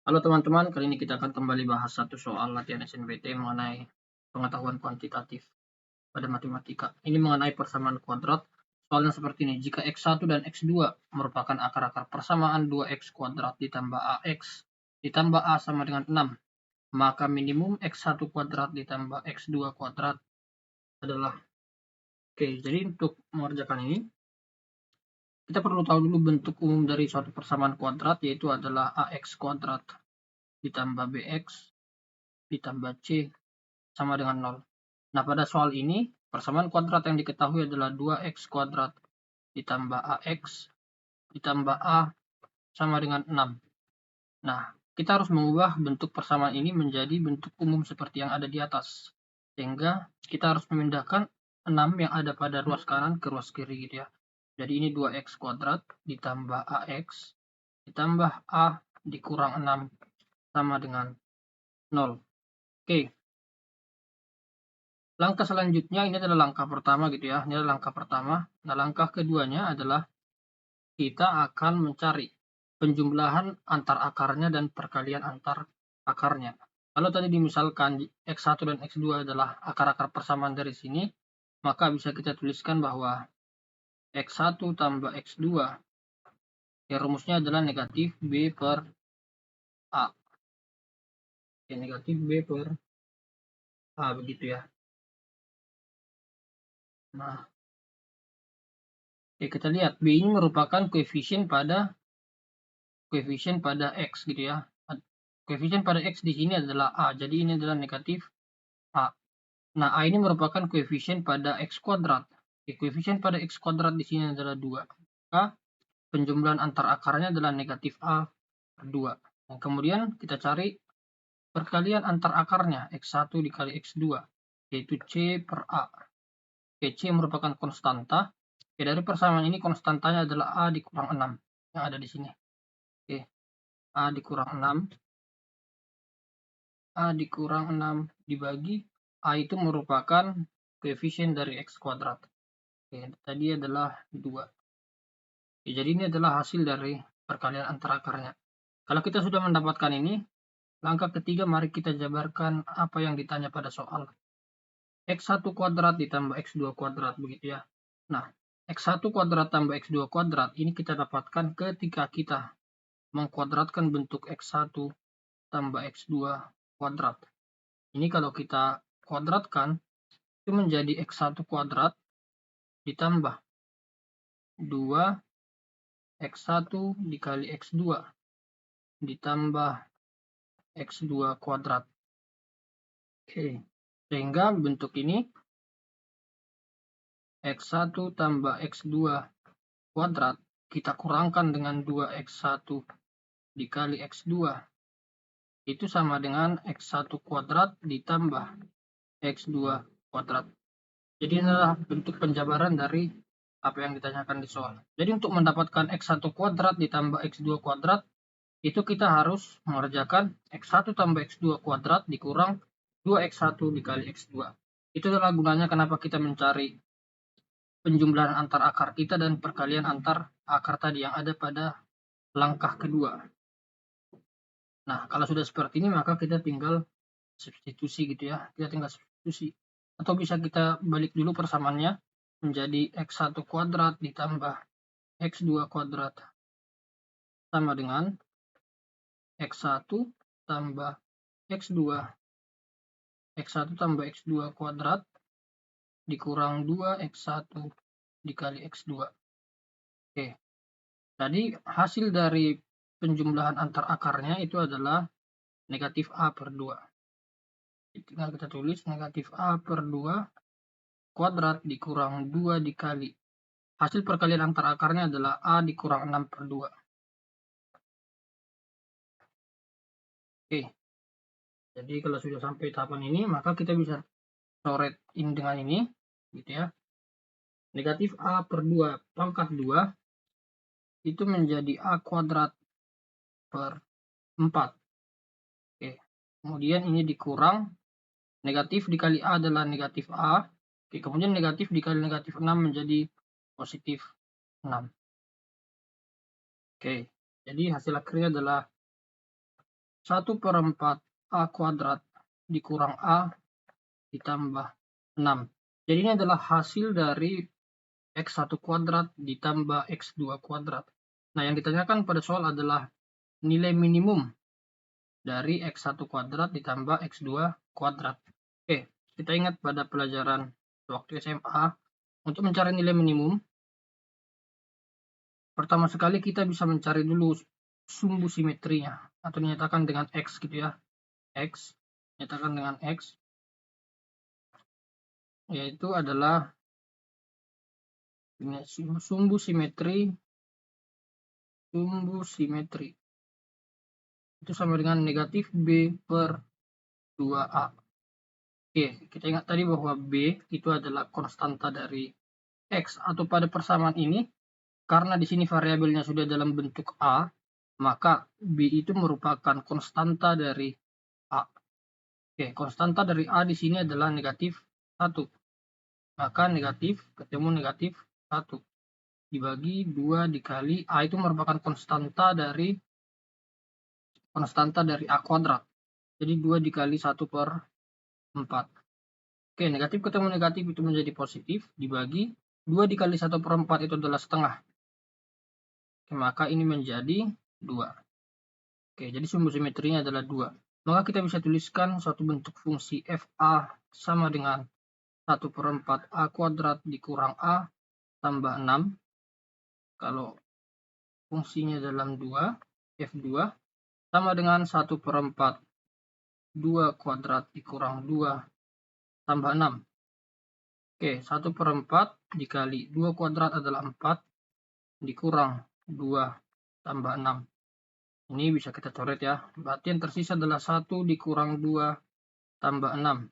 Halo teman-teman, kali ini kita akan kembali bahas satu soal latihan SNMPTN mengenai pengetahuan kuantitatif pada matematika. Ini mengenai persamaan kuadrat. Soalnya seperti ini, jika X1 dan X2 merupakan akar-akar persamaan 2X kuadrat ditambah AX ditambah A sama dengan 6, maka minimum X1 kuadrat ditambah X2 kuadrat adalah. Oke, jadi untuk mengerjakan ini, kita perlu tahu dulu bentuk umum dari suatu persamaan kuadrat, yaitu adalah AX kuadrat ditambah BX ditambah C sama dengan 0. Nah, pada soal ini, persamaan kuadrat yang diketahui adalah 2x kuadrat ditambah AX ditambah A sama dengan 6. Nah, kita harus mengubah bentuk persamaan ini menjadi bentuk umum seperti yang ada di atas. Sehingga kita harus memindahkan 6 yang ada pada ruas kanan ke ruas kiri gitu ya. Jadi ini 2x kuadrat ditambah AX ditambah A dikurang 6 sama dengan 0. Oke. Langkah selanjutnya ini adalah langkah pertama gitu ya. Ini adalah langkah pertama. Nah, langkah keduanya adalah kita akan mencari penjumlahan antar akarnya dan perkalian antar akarnya. Kalau tadi dimisalkan X1 dan X2 adalah akar-akar persamaan dari sini, maka bisa kita tuliskan bahwa X1 tambah X2 ya rumusnya adalah negatif B per A. Ya, negatif B per A begitu ya. Nah, kita lihat B ini merupakan koefisien pada X gitu ya. Koefisien pada X di sini adalah A, jadi ini adalah negatif A. Nah, A ini merupakan koefisien pada X kuadrat. Koefisien pada X kuadrat di sini adalah 2. Maka penjumlahan antar akarnya adalah negatif A per 2. Dan kemudian kita cari perkalian antar akarnya, X1 dikali X2, yaitu C per A. C merupakan konstanta. Dari persamaan ini konstantanya adalah A dikurang 6 yang ada di sini. A dikurang 6. A dikurang 6 dibagi A itu merupakan koefisien dari X kuadrat. Tadi adalah 2. Jadi ini adalah hasil dari perkalian antar akarnya. Kalau kita sudah mendapatkan ini, langkah ketiga mari kita jabarkan apa yang ditanya pada soal. X1 kuadrat ditambah X2 kuadrat begitu ya. Nah, X1 kuadrat tambah X2 kuadrat ini kita dapatkan ketika kita mengkuadratkan bentuk X1 tambah X2 kuadrat. Ini kalau kita kuadratkan, itu menjadi X1 kuadrat ditambah 2 X1 dikali X2 ditambah X2 kuadrat. Oke, sehingga bentuk ini X1 tambah X2 kuadrat kita kurangkan dengan 2X1 dikali X2 itu sama dengan X1 kuadrat ditambah X2 kuadrat. Jadi ini adalah bentuk penjabaran dari apa yang ditanyakan di soal. Jadi untuk mendapatkan X1 kuadrat ditambah X2 kuadrat, itu kita harus mengerjakan X1 tambah X2 kuadrat dikurang 2X1 dikali X2. Itu adalah gunanya kenapa kita mencari penjumlahan antar akar kita dan perkalian antar akar tadi yang ada pada langkah kedua. Nah, kalau sudah seperti ini maka kita tinggal substitusi gitu ya. Kita tinggal substitusi. Atau bisa kita balik dulu persamaannya menjadi X1 kuadrat ditambah X2 kuadrat sama dengan X1 tambah X2. X1 tambah X2 kuadrat dikurang 2X1 dikali X2. Oke. Jadi hasil dari penjumlahan antar akarnya itu adalah negatif A per 2. Tinggal kita tulis negatif A per 2 kuadrat dikurang 2 dikali. Hasil perkalian antar akarnya adalah A dikurang 6 per 2. Oke. Jadi kalau sudah sampai tahapan ini, maka kita bisa coret ini dengan ini, gitu ya. Negatif A per 2 pangkat 2 itu menjadi A kuadrat per 4. Oke. Kemudian ini dikurang, negatif dikali A adalah negatif A. Oke, kemudian negatif dikali negatif 6 menjadi positif 6. Oke, jadi hasil akhirnya adalah 1/4 A kuadrat dikurang A ditambah 6. Jadi ini adalah hasil dari X1 kuadrat ditambah X2 kuadrat. Nah, yang ditanyakan pada soal adalah nilai minimum dari X1 kuadrat ditambah X2 kuadrat. Oke, kita ingat pada pelajaran waktu SMA, untuk mencari nilai minimum, pertama sekali kita bisa mencari dulu sumbu simetrinya, atau dinyatakan dengan X gitu ya. X, dinyatakan dengan X, yaitu adalah sumbu simetri itu sama dengan negatif B per 2A. Oke, kita ingat tadi bahwa B itu adalah konstanta dari X, atau pada persamaan ini, karena di sini variabelnya sudah dalam bentuk A, maka B itu merupakan konstanta dari A. Oke, konstanta dari A di sini adalah negatif 1. Maka negatif ketemu negatif 1. Dibagi 2 dikali A itu merupakan konstanta dari A kuadrat. Jadi 2 dikali 1/4. Oke, negatif ketemu negatif itu menjadi positif, dibagi 2 dikali 1/4 itu adalah setengah. Oke, maka ini menjadi 2. Oke, jadi sumbu simetrinya adalah 2. Maka kita bisa tuliskan suatu bentuk fungsi FA sama dengan 1/4 A kuadrat dikurang A tambah 6. Kalau fungsinya dalam 2, F2 sama dengan 1/4 2 kuadrat dikurang 2 tambah 6. Oke, 1/4 dikali 2 kuadrat adalah 4, dikurang 2 tambah 6. Ini bisa kita coret ya. Berarti yang tersisa adalah 1 dikurang 2 tambah 6.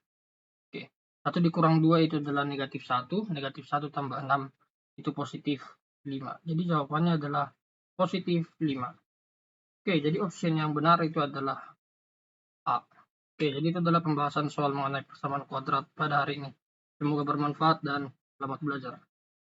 Oke, 1 dikurang 2 itu adalah negatif 1. Negatif 1 tambah 6 itu positif 5. Jadi jawabannya adalah positif 5. Oke, jadi option yang benar itu adalah A. Oke, jadi itu adalah pembahasan soal mengenai persamaan kuadrat pada hari ini. Semoga bermanfaat dan selamat belajar.